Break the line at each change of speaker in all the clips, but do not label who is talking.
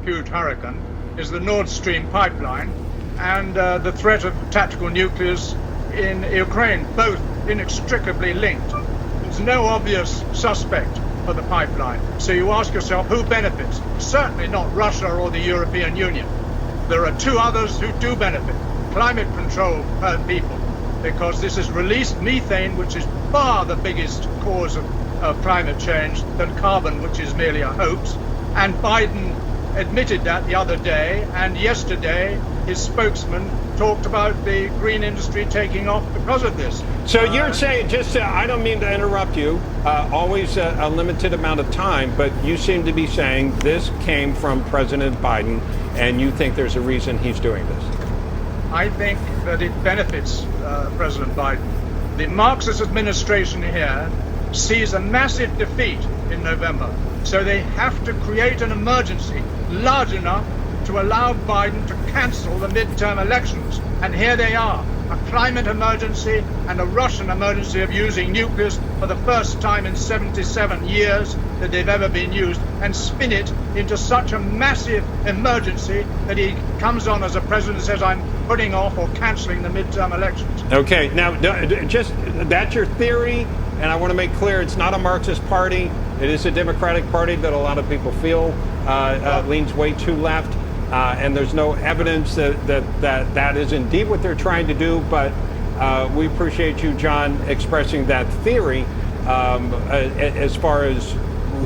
huge hurricane is the Nord Stream pipeline and the threat of tactical nuclears in Ukraine, both inextricably linked. There's no obvious suspect for the pipeline. So you ask yourself, who benefits? Certainly not Russia or the European Union. There are two others who do benefit. Climate control per people, because this has released methane, which is far the biggest cause of climate change than carbon, which is merely a hoax. And Biden admitted that the other day, and yesterday his spokesman talked about the green industry taking off because of this.
So you're saying, I don't mean to interrupt you, always a limited amount of time, but you seem to be saying this came from President Biden, and you think there's a reason he's doing this.
I think that it benefits President Biden. The Marxist administration here sees a massive defeat in November, so they have to create an emergency large enough to allow Biden to cancel the midterm elections. And here they are, a climate emergency and a Russian emergency of using nucleus for the first time in 77 years that they've ever been used, and spin it into such a massive emergency that he comes on as a president and says, I'm putting off or canceling the midterm elections.
Okay, now, just that's your theory, and I want to make clear it's not a Marxist party. It is a Democratic Party that a lot of people feel leans way too left. And there's no evidence that is indeed what they're trying to do, but we appreciate you, John, expressing that theory as far as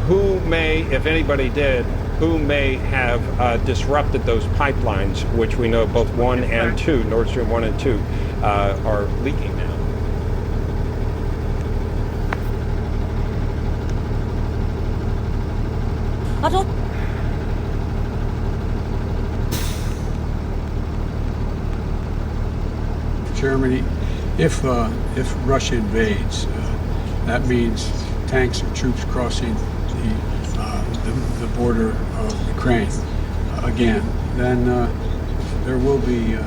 who may, if anybody did, who may have disrupted those pipelines, which we know both 1 and 2, Nord Stream 1 and 2, are leaking now.
I don't.
Germany, if Russia invades, that means tanks or troops crossing the border of Ukraine again. Then there will be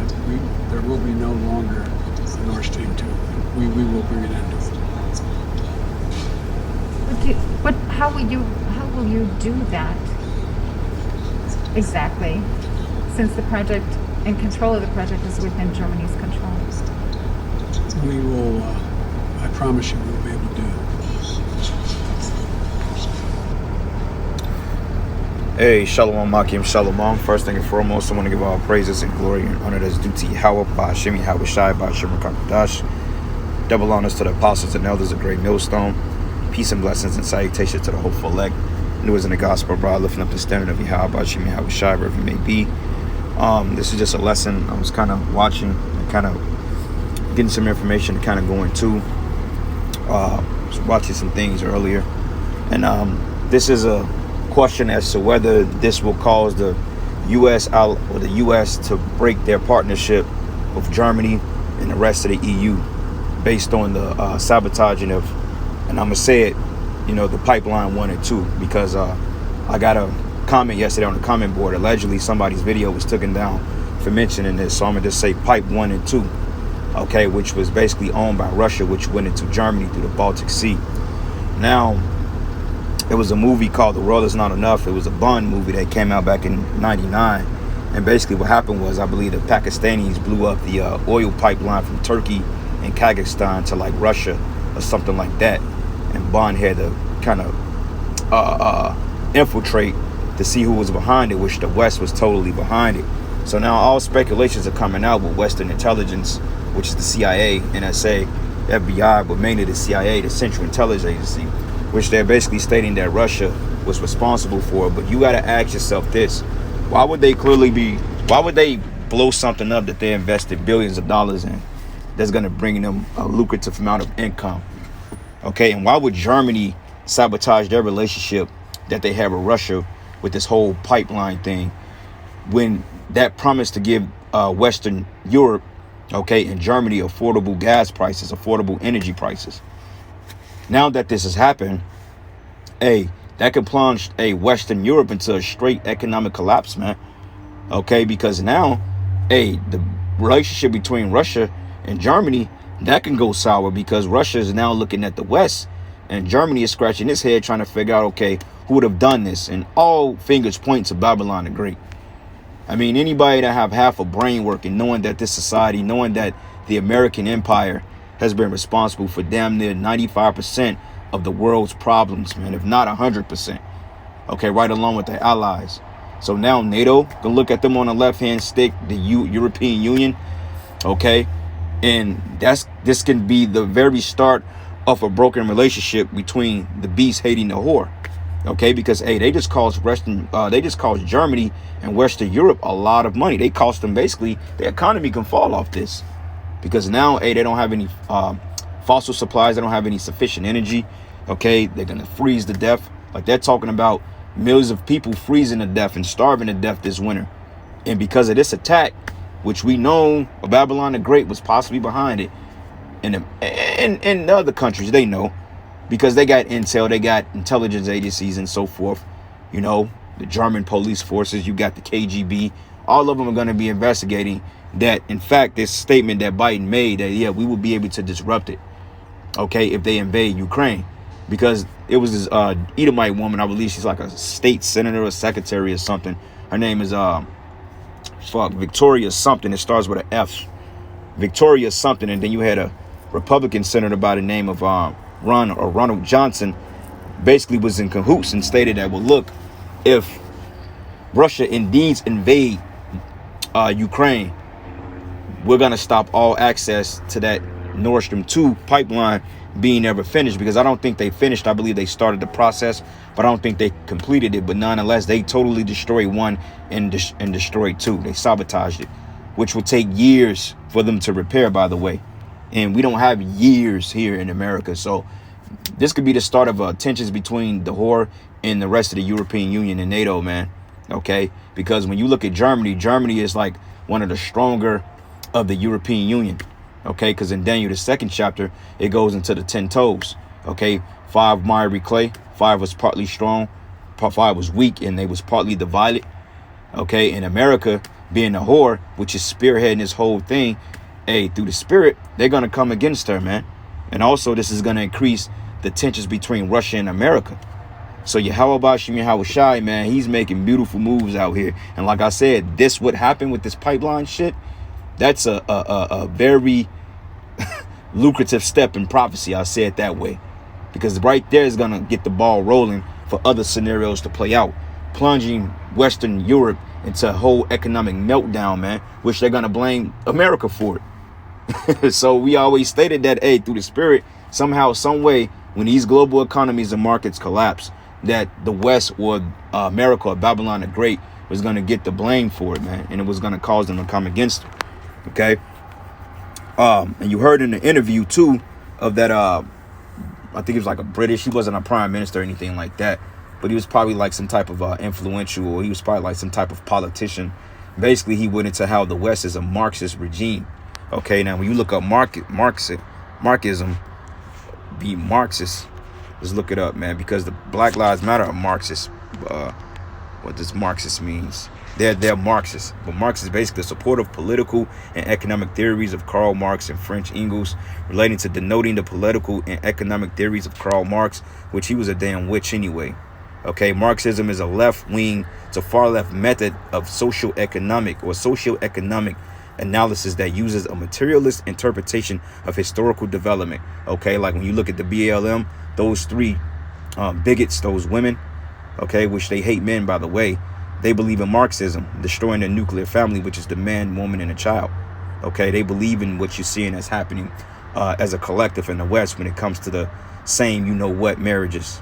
no longer the Nord Stream 2. We will bring it into it.
But how will you do that exactly? Since the project and control of the project is within Germany's control.
We will, I promise you, we'll be able to do it.
Hey, Shalom Makim Shalom. First thing and foremost, I want to give all praises and glory and honor that's due to Yahweh, Ba'ashemi Hawashai, Ba'ashim Kakadash. Double honors to the apostles and elders of Great Millstone. Peace and blessings and salutations to the hopeful elect. New as in the gospel, brother, lifting up the standard of Yahweh, Ba'ashemi Hawashai, wherever you may be. This is just a lesson. I was kind of watching and kind of getting some information to kind of go into. Was watching some things earlier, and this is a question as to whether this will cause the U.S. to break their partnership with Germany and the rest of the EU, based on the sabotaging of, and I'm gonna say it, the pipeline 1 and 2, because I got a comment yesterday on the comment board. Allegedly somebody's video was taken down for mentioning this, so I'm gonna just say pipe 1 and 2, okay, which was basically owned by Russia, which went into Germany through the Baltic Sea. Now, there was a movie called The World Is Not Enough. It was a Bond movie that came out back in '99, and basically what happened was, I believe the Pakistanis blew up the oil pipeline from Turkey and Kazakhstan to like Russia or something like that, and Bond had to kind of infiltrate to see who was behind it, which the West was totally behind it. So now all speculations are coming out with Western intelligence, which is the CIA, NSA, FBI, but mainly the CIA, the Central Intelligence Agency, which they're basically stating that Russia was responsible for it. But you got to ask yourself this: why would they blow something up that they invested billions of dollars in, that's going to bring them a lucrative amount of income? Okay, and why would Germany sabotage their relationship that they have with Russia with this whole pipeline thing, when that promised to give Western Europe, okay, and Germany affordable gas prices, affordable energy prices? Now that this has happened, that could plunge Western Europe into a straight economic collapse, man. Okay, because now, the relationship between Russia and Germany, that can go sour, because Russia is now looking at the West, and Germany is scratching its head trying to figure out, okay, who would have done this, and all fingers point to Babylon the Great. I mean, anybody that have half a brain working, knowing that this society, knowing that the American empire has been responsible for damn near 95% of the world's problems, man, if not 100%. Okay, right along with their allies. So now NATO can look at them on the left-hand stick, the European Union, okay, and this can be the very start of a broken relationship between the beast hating the whore. Okay, because hey, they just cost Germany and Western Europe a lot of money. They cost them basically their economy can fall off this, because now hey, they don't have any fossil supplies, they don't have any sufficient energy. Okay, they're gonna freeze to death. Like they're talking about millions of people freezing to death and starving to death this winter. And because of this attack, which we know Babylon the Great was possibly behind it, and the other countries, they know, because they got intel, they got intelligence agencies and so forth. You know, the German police forces, you got the KGB, all of them are going to be investigating that. In fact, this statement that Biden made that, yeah, we will be able to disrupt it, okay, if they invade Ukraine. Because it was this Edomite woman, I believe she's like a state senator or secretary or something. Her name is Victoria something. It starts with an F. Victoria something. And then you had a Republican senator by the name of Ronald Johnson, basically was in cahoots and stated that, well, look, if Russia indeed invade Ukraine, we're going to stop all access to that Nord Stream 2 pipeline being ever finished, because I don't think they finished. I believe they started the process, but I don't think they completed it. But nonetheless, they totally destroyed one and destroyed two. They sabotaged it, which will take years for them to repair, by the way. And we don't have years here in America. So this could be the start of tensions between the whore and the rest of the European Union and NATO, man. Okay, because when you look at Germany, Germany is like one of the stronger of the European Union. Okay, because in Daniel, the 2nd chapter, it goes into the 10 toes. Okay, 5 miry clay, 5 was partly strong, 5 was weak, and they was partly divided. Okay, in America, being a whore, which is spearheading this whole thing, hey, through the spirit, they're going to come against her, man. And also, this is going to increase the tensions between Russia and America. So Yahweh Shemi Hawashai, man, he's making beautiful moves out here. And like I said, this what happened with this pipeline shit, that's a very lucrative step in prophecy. I say it that way, because right there is going to get the ball rolling for other scenarios to play out, plunging Western Europe into a whole economic meltdown, man, which they're going to blame America for it. So we always stated that, hey, through the spirit, somehow, some way, when these global economies and markets collapse, that the West or America or Babylon the Great was going to get the blame for it, man, and it was going to cause them to come against it. Okay. And you heard in the interview too of that, I think he was like a British, he wasn't a prime minister or anything like that, but he was probably like some type of influential, or he was probably like some type of politician. Basically, he went into how the West is a Marxist regime. Okay, now when you look up Marxism, be Marxist, just look it up, man, because the Black Lives Matter are Marxist. What this Marxist means? They're Marxists, but Marx is basically a support of political and economic theories of Karl Marx and French Engels, relating to denoting the political and economic theories of Karl Marx, which he was a damn witch anyway. Okay, Marxism is a left-wing to far-left method of socioeconomic analysis that uses a materialist interpretation of historical development. Okay, like when you look at the BLM, those 3 bigots, those women, okay, which they hate men, by the way, they believe in Marxism, destroying the nuclear family, which is the man, woman, and a child. Okay, they believe in what you're seeing as happening as a collective in the West when it comes to the same, you know what, marriages.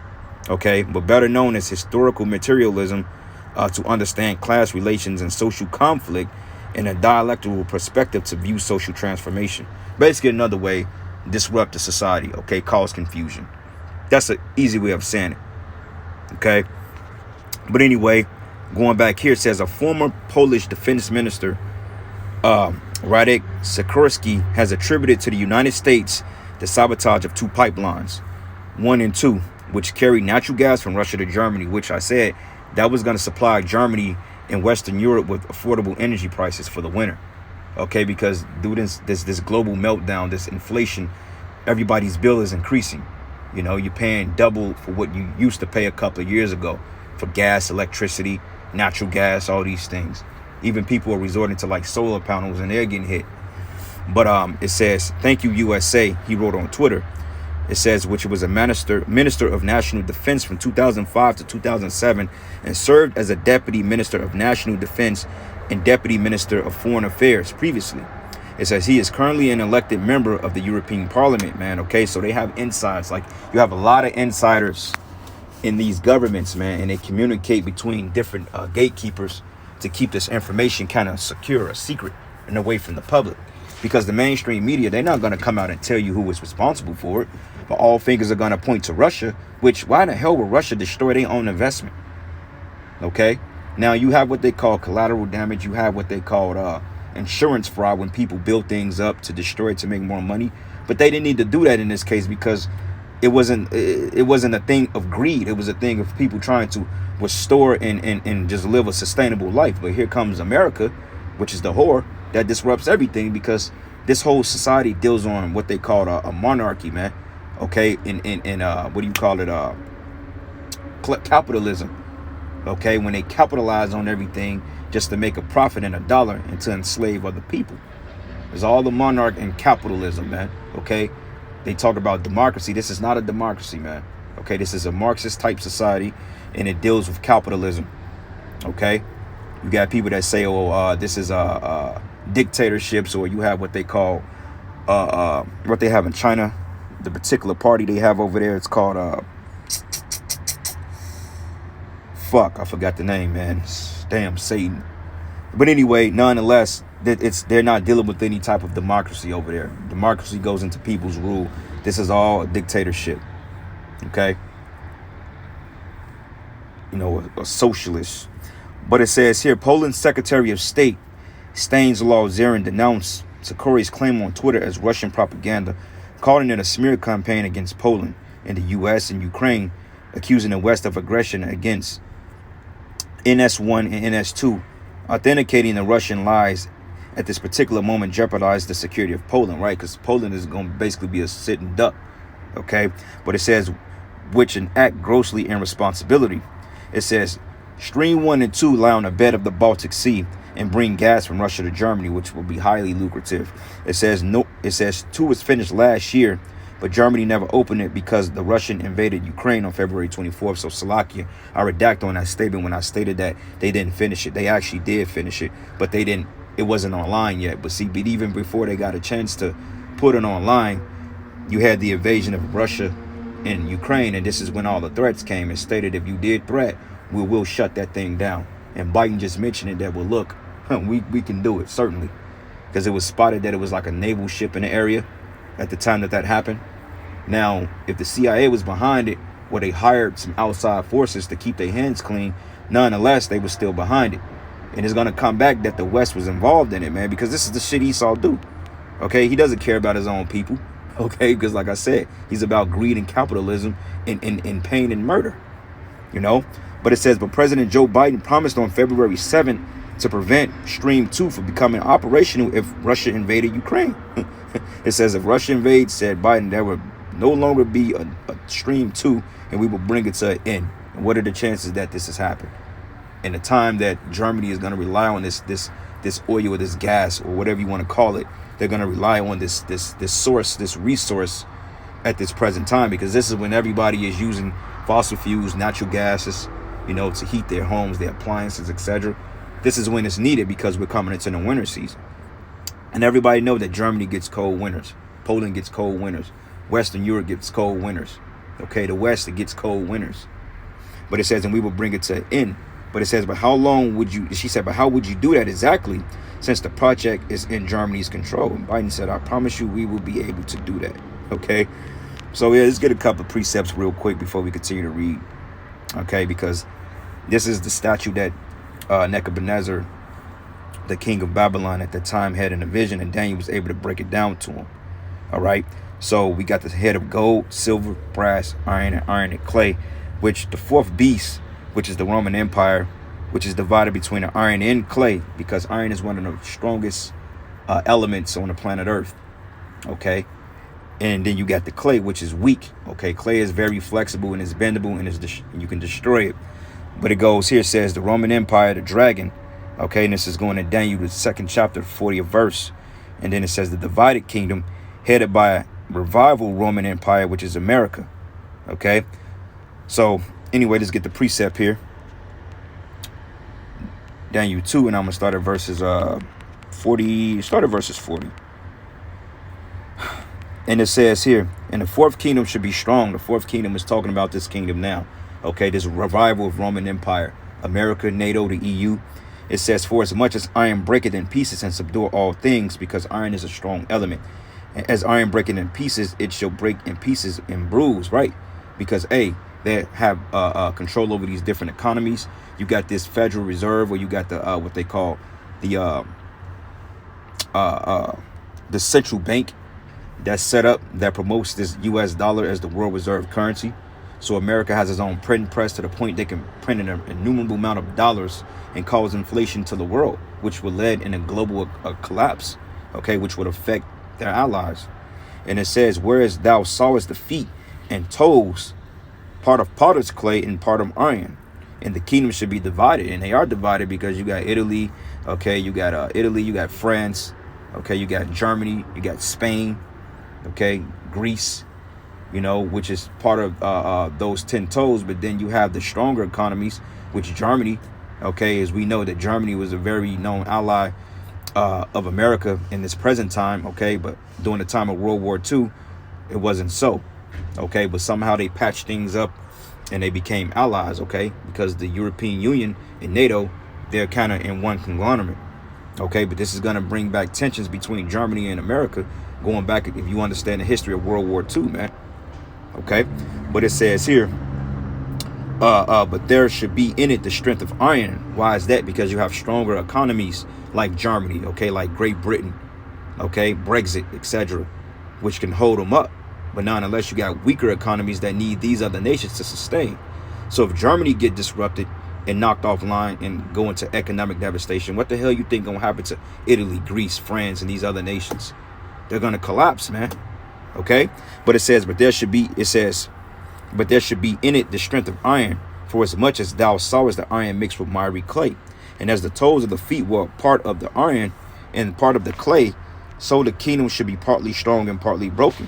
Okay, but better known as historical materialism, to understand class relations and social conflict in a dialectical perspective to view social transformation. Basically, another way, disrupt the society, okay, cause confusion. That's an easy way of saying it. Okay, but anyway, going back here, it says a former Polish defense minister, Radek Sikorski, has attributed to the United States the sabotage of 2 pipelines, 1 and 2, which carry natural gas from Russia to Germany, which I said that was going to supply Germany and Western Europe with affordable energy prices for the winter. Okay, because due to this global meltdown, this inflation, everybody's bill is increasing. You know, you're paying double for what you used to pay a couple of years ago for gas, electricity, natural gas, all these things. Even people are resorting to like solar panels and they're getting hit. But it says, thank you, USA, he wrote on Twitter. It says, which was a minister of national defense from 2005 to 2007 and served as a deputy minister of national defense and deputy minister of foreign affairs previously. It says he is currently an elected member of the European Parliament, man. Okay, so they have insides. Like, you have a lot of insiders in these governments, man, and they communicate between different gatekeepers to keep this information kind of secure, a secret, and away from the public. Because the mainstream media, they're not going to come out and tell you who was responsible for it. But all fingers are going to point to Russia, which, why the hell would Russia destroy their own investment? Okay? Now, you have what they call collateral damage. You have what they call insurance fraud, when people build things up to destroy it to make more money. But they didn't need to do that in this case, because it wasn't a thing of greed. It was a thing of people trying to restore and just live a sustainable life. But here comes America, which is the whore that disrupts everything, because this whole society deals on what they call a monarchy, man. Okay, in what do you call it? Capitalism. Okay, when they capitalize on everything just to make a profit and a dollar and to enslave other people. It's all the monarch and capitalism, man. Okay, they talk about democracy. This is not a democracy, man. Okay, this is a Marxist type society, and it deals with capitalism. Okay, you got people that say, oh, this is dictatorships, or you have what they call what they have in China, the particular party they have over there. It's called I forgot the name, man. Damn Satan. But anyway, nonetheless, they're not dealing with any type of democracy over there. Democracy goes into people's rule. This is all a dictatorship. Okay, you know, a socialist. But it says here, Poland's Secretary of State Stanislaw Zerin denounced Sikorski's claim on Twitter as Russian propaganda, calling it a smear campaign against Poland and the U.S. and Ukraine, accusing the West of aggression against NS1 and NS2, authenticating the Russian lies at this particular moment jeopardized the security of Poland, right? Because Poland is going to basically be a sitting duck, okay? But it says, which an act grossly irresponsibility. It says, Stream 1 and 2 lie on the bed of the Baltic Sea and bring gas from Russia to Germany, which will be highly lucrative. It says 2 was finished last year, but Germany never opened it because the Russian invaded Ukraine on February 24th. So Slovakia, I redact on that statement when I stated that they didn't finish it. They actually did finish it, but they didn't. It wasn't online yet. But see, but even before they got a chance to put it online, you had the invasion of Russia in Ukraine, and this is when all the threats came and stated, if you did threat, we will shut that thing down. And Biden just mentioned it that, well, look, we can do it, certainly, because it was spotted that it was like a naval ship in the area at the time that happened. Now, if the CIA was behind it, or they hired some outside forces to keep their hands clean, nonetheless, they were still behind it. And it's going to come back that the West was involved in it, man, because this is the shit Esau do. Okay, he doesn't care about his own people. Okay, because like I said, he's about greed and capitalism and pain and murder, you know. But it says, but President Joe Biden promised on February 7th to prevent Stream 2 from becoming operational if Russia invaded Ukraine. It says, if Russia invades, said Biden, there will no longer be a Stream 2, and we will bring it to an end. And what are the chances that this has happened? In the time that Germany is going to rely on this oil or this gas or whatever you want to call it, they're going to rely on this source, this resource at this present time, because this is when everybody is using fossil fuels, natural gases, you know, to heat their homes, their appliances, etc. This is when it's needed, because we're coming into the winter season. And everybody knows that Germany gets cold winters. Poland gets cold winters. Western Europe gets cold winters. Okay, the West, it gets cold winters. But it says, and we will bring it to an end. But it says, but how long would you, she said, but how would you do that exactly, since the project is in Germany's control? And Biden said, I promise you we will be able to do that. Okay, so yeah, let's get a couple of precepts real quick before we continue to read. Okay, because this is the statue that Nebuchadnezzar, the king of Babylon at the time, had in a vision, and Daniel was able to break it down to him. All right, so we got the head of gold, silver, brass, iron and clay, which the fourth beast, which is the Roman Empire, which is divided between the iron and clay, because iron is one of the strongest elements on the planet Earth. Okay, And then you got the clay, which is weak. Okay, clay is very flexible and is bendable and you can destroy it. But it goes here, it says the Roman Empire, the dragon. Okay, and this is going to Daniel, the 2nd chapter, 40th verse. And then it says the divided kingdom headed by a revival Roman Empire, which is America. Okay, so anyway, let's get the precept here. Daniel 2, and I'm going to start at verses 40. Start at verses 40. And it says here, and the 4th kingdom should be strong. The 4th kingdom is talking about this kingdom now. Okay, this revival of Roman Empire, America, NATO, the EU. It says, for as much as iron breaketh in pieces and subdue all things, because iron is a strong element. And as iron breaketh in pieces, it shall break in pieces and bruise, right? Because they have control over these different economies. You got this Federal Reserve, or you got the what they call the central bank that's set up that promotes this U.S. dollar as the world reserve currency. So America has its own printing press to the point they can print an innumerable amount of dollars and cause inflation to the world, which would lead in a global collapse, okay, which would affect their allies. And it says, whereas thou sawest the feet and toes, part of potter's clay and part of iron, and the kingdom should be divided. And they are divided because you got Italy, okay, you got Italy, you got France, okay, you got Germany, you got Spain, okay, Greece, you know, which is part of those 10 toes. But then you have the stronger economies, which Germany, okay, as we know that Germany was a very known ally of America in this present time, okay, but during the time of World War II, it wasn't so, okay, but somehow they patched things up and they became allies, okay, because the European Union and NATO, they're kind of in one conglomerate, okay, but this is going to bring back tensions between Germany and America, going back, if you understand the history of World War II, man. Okay, but it says here, but there should be in it the strength of iron. Why is that? Because you have stronger economies like Germany, okay, like Great Britain, okay, Brexit, etc., which can hold them up. But not unless you got weaker economies that need these other nations to sustain. So if Germany get disrupted and knocked offline and go into economic devastation, what the hell you think gonna happen to Italy, Greece, France, and these other nations? They're gonna collapse, man. Okay, but it says, but there should be in it the strength of iron, for as much as thou sawest the iron mixed with miry clay, and as the toes of the feet were part of the iron and part of the clay, so the kingdom should be partly strong and partly broken.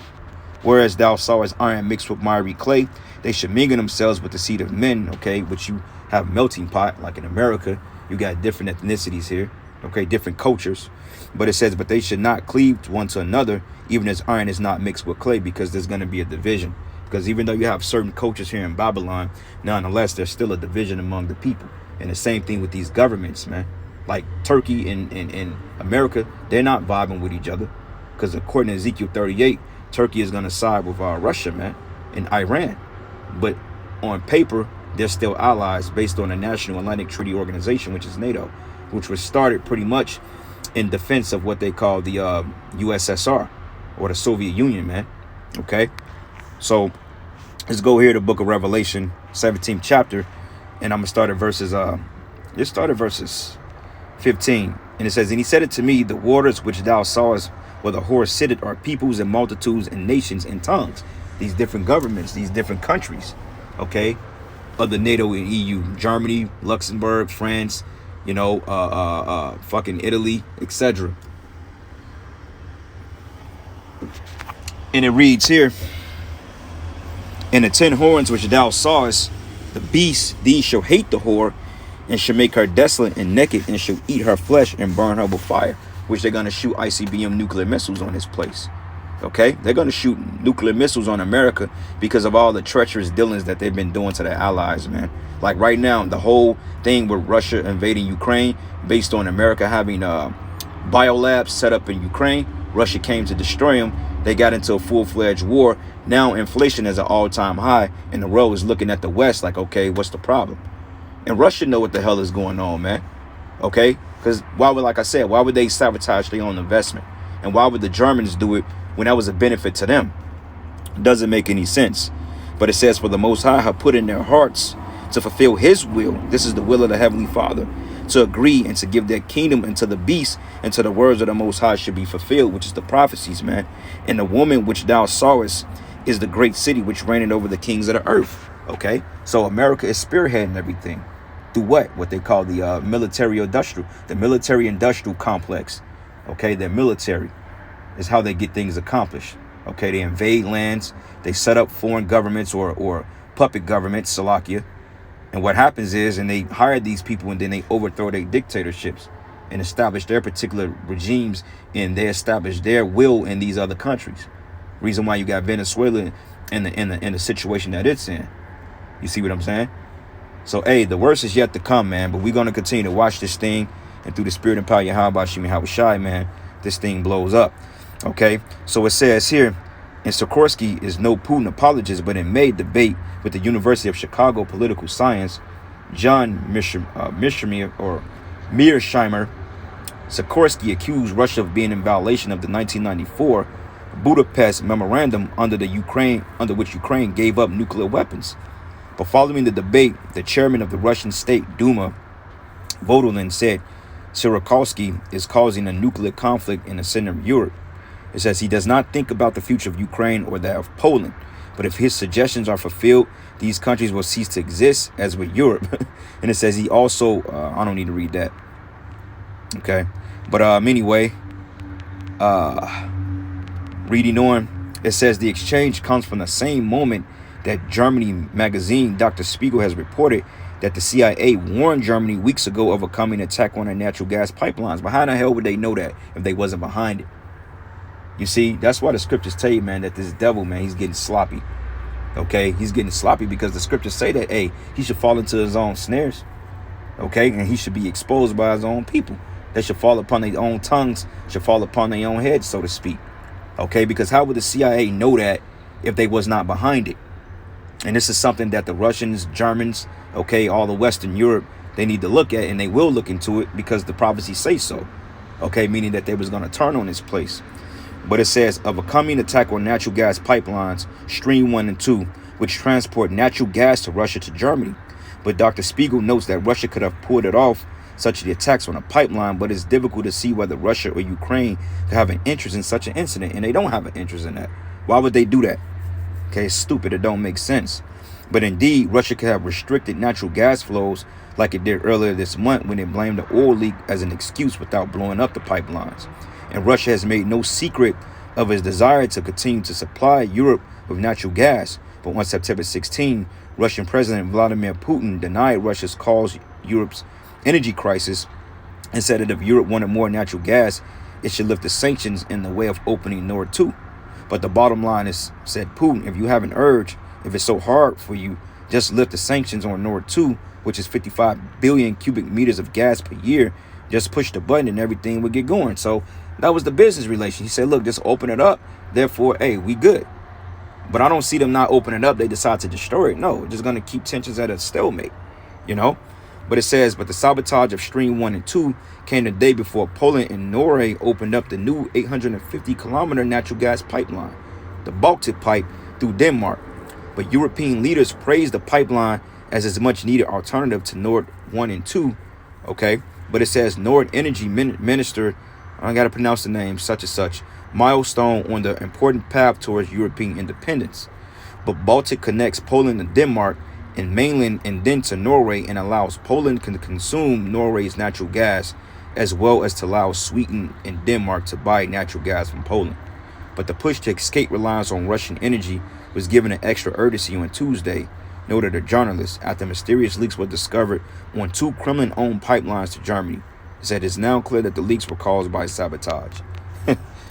Whereas thou sawest iron mixed with miry clay, they should mingle themselves with the seed of men, okay, which you have melting pot, like in America, you got different ethnicities here, okay, different cultures. But it says, but they should not cleave one to another, even as iron is not mixed with clay, because there's going to be a division. Because even though you have certain cultures here in Babylon, nonetheless, there's still a division among the people. And the same thing with these governments, man. Like Turkey and America, they're not vibing with each other. Because according to Ezekiel 38, Turkey is going to side with Russia, man, and Iran. But on paper, they're still allies based on the National Atlantic Treaty Organization, which is NATO, which was started pretty much in defense of what they call the USSR or the Soviet Union, man. Okay, so let's go here to the book of Revelation, 17th chapter, and I'm gonna start at verses let's start at verses 15. And it says, and he said it to me, the waters which thou sawest where the horse sitteth are peoples and multitudes and nations and tongues. These different governments, these different countries, okay, of the NATO and EU, Germany, Luxembourg, France, you know, fucking Italy, etc. And it reads here, and the 10 horns which thou sawest, the beast, these shall hate the whore, and shall make her desolate and naked, and shall eat her flesh and burn her with fire, which they're going to shoot ICBM nuclear missiles on this place. Okay, they're going to shoot nuclear missiles on America because of all the treacherous dealings that they've been doing to their allies, man. Like right now, the whole thing with Russia invading Ukraine, based on America having biolabs set up in Ukraine, Russia came to destroy them. They got into a full-fledged war. Now inflation is an all-time high, and the world is looking at the West like, okay, what's the problem? And Russia know what the hell is going on, man. Okay, because why would, like I said, why would they sabotage their own investment? And why would the Germans do it when that was a benefit to them? Doesn't make any sense. But it says, for the Most High have put in their hearts to fulfill his will. This is the will of the Heavenly Father, to agree and to give their kingdom unto the beast, until the words of the Most High should be fulfilled, which is the prophecies, man. And the woman which thou sawest is the great city which reigneth over the kings of the earth. Okay, so America is spearheading everything through what they call the military industrial complex. Okay, their military is how they get things accomplished. Okay, they invade lands, they set up foreign governments or puppet governments, Salakia. And what happens is, and they hire these people and then they overthrow their dictatorships and establish their particular regimes, and they establish their will in these other countries. Reason why you got Venezuela in the situation that it's in. You see what I'm saying? So, hey, the worst is yet to come, man. But we're going to continue to watch this thing. And through the spirit and power of Yahweh Shimi Hawashai, man, this thing blows up. Okay? So it says here, and Sikorsky is no Putin apologist, but in May debate with the University of Chicago political science, John Mearsheimer, Sikorsky accused Russia of being in violation of the 1994 Budapest Memorandum under which Ukraine gave up nuclear weapons. But following the debate, the chairman of the Russian State Duma, Vodolin, said Sikorsky is causing a nuclear conflict in the center of Europe. It says he does not think about the future of Ukraine or that of Poland, but if his suggestions are fulfilled, these countries will cease to exist, as with Europe. And it says he also, I don't need to read that. Okay. But anyway, reading on, it says the exchange comes from the same moment that Germany magazine Dr. Spiegel has reported that the CIA warned Germany weeks ago of a coming attack on their natural gas pipelines. But how the hell would they know that if they wasn't behind it? You see, that's why the scriptures tell you, man, that this devil, man, he's getting sloppy. Okay, he's getting sloppy because the scriptures say that, hey, he should fall into his own snares. Okay, and he should be exposed by his own people. They should fall upon their own tongues, should fall upon their own heads, so to speak. Okay, because how would the CIA know that if they was not behind it? And this is something that the Russians, Germans, okay, all the Western Europe, they need to look at, and they will look into it because the prophecies say so. Okay, meaning that they was going to turn on this place. But it says of a coming attack on natural gas pipelines, Stream 1 and 2, which transport natural gas to Russia to Germany. But Dr. Spiegel notes that Russia could have pulled it off, such as the attacks on a pipeline, but it's difficult to see whether Russia or Ukraine could have an interest in such an incident, and they don't have an interest in that. Why would they do that? Okay, it's stupid. It don't make sense. But indeed, Russia could have restricted natural gas flows like it did earlier this month when it blamed the oil leak as an excuse without blowing up the pipelines. And Russia has made no secret of its desire to continue to supply Europe with natural gas. But on September 16, Russian President Vladimir Putin denied Russia's caused Europe's energy crisis and said that if Europe wanted more natural gas, it should lift the sanctions in the way of opening Nord 2. But the bottom line is, said Putin, if you have an urge, if it's so hard for you, just lift the sanctions on Nord 2, which is 55 billion cubic meters of gas per year. Just push the button and everything would get going. So that was the business relation. He said, look, just open it up. Therefore, hey, we good. But I don't see them not opening it up. They decide to destroy it. No, we're just going to keep tensions at a stalemate, you know. But it says, but the sabotage of Stream 1 and 2 came the day before Poland and Norway opened up the new 850-kilometer natural gas pipeline, the Baltic pipe, through Denmark. But European leaders praised the pipeline as a much-needed alternative to Nord 1 and 2, okay? But it says Nord Energy Minister, I got to pronounce the name, such and such, milestone on the important path towards European independence. But Baltic connects Poland and Denmark and mainland and then to Norway and allows Poland to consume Norway's natural gas as well as to allow Sweden and Denmark to buy natural gas from Poland. But the push to escape reliance on Russian energy was given an extra urgency on Tuesday, noted a journalist, after mysterious leaks were discovered on 2 Kremlin-owned pipelines to Germany. It said it's now clear that the leaks were caused by sabotage.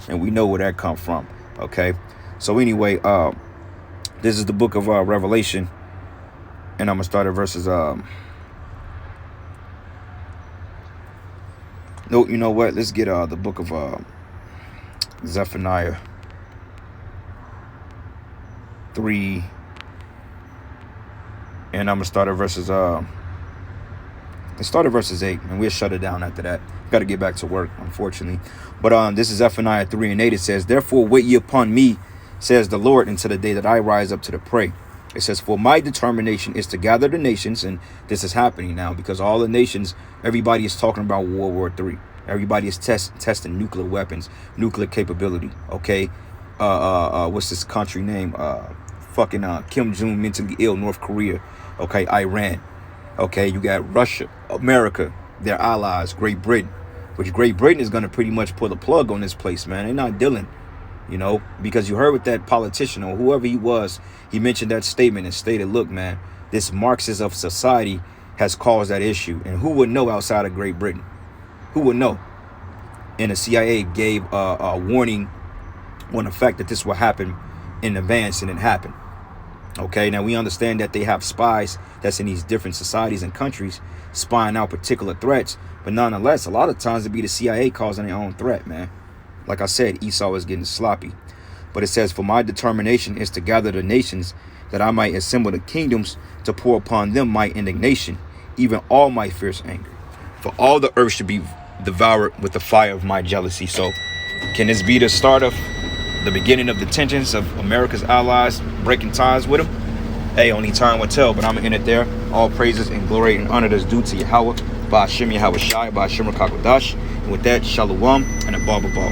And we know where that come from, okay? So anyway, this is the book of Revelation, and I'm going to start at verses... No, you know what? Let's get the book of Zephaniah 3, and I'm going to start at verses... Let's start at verses 8, and we'll shut it down after that. Got to get back to work, unfortunately. But this is Zephaniah 3 and 8. It says, therefore wait ye upon me, says the Lord, until the day that I rise up to the prey. It says, for my determination is to gather the nations, and this is happening now because all the nations, everybody is talking about World War III. Everybody is testing nuclear weapons, nuclear capability. Okay, what's this country name? Kim Jong mentally ill, North Korea. Okay, Iran. Okay, you got Russia, America, their allies, Great Britain, which Great Britain is going to pretty much pull the plug on this place, man. They're not dealing. You know, because you heard what that politician or whoever he was, he mentioned that statement and stated, look, man, this Marxist of society has caused that issue. And who would know outside of Great Britain? Who would know? And the CIA gave a warning on the fact that this will happen in advance, and it happened. Okay, now we understand that they have spies that's in these different societies and countries spying out particular threats. But nonetheless, a lot of times it be the CIA causing their own threat, man. Like I said, Esau is getting sloppy. But it says, for my determination is to gather the nations, that I might assemble the kingdoms, to pour upon them my indignation, even all my fierce anger. For all the earth should be devoured with the fire of my jealousy. So can this be the start of the beginning of the tensions of America's allies breaking ties with them? Hey, only time will tell, but I'm going to end it there. All praises and glory and honor that's due to Yahweh, by Hashem Yahweh Shai, by Hashem Rakakadash. And with that, Shalom and a Baba Ball.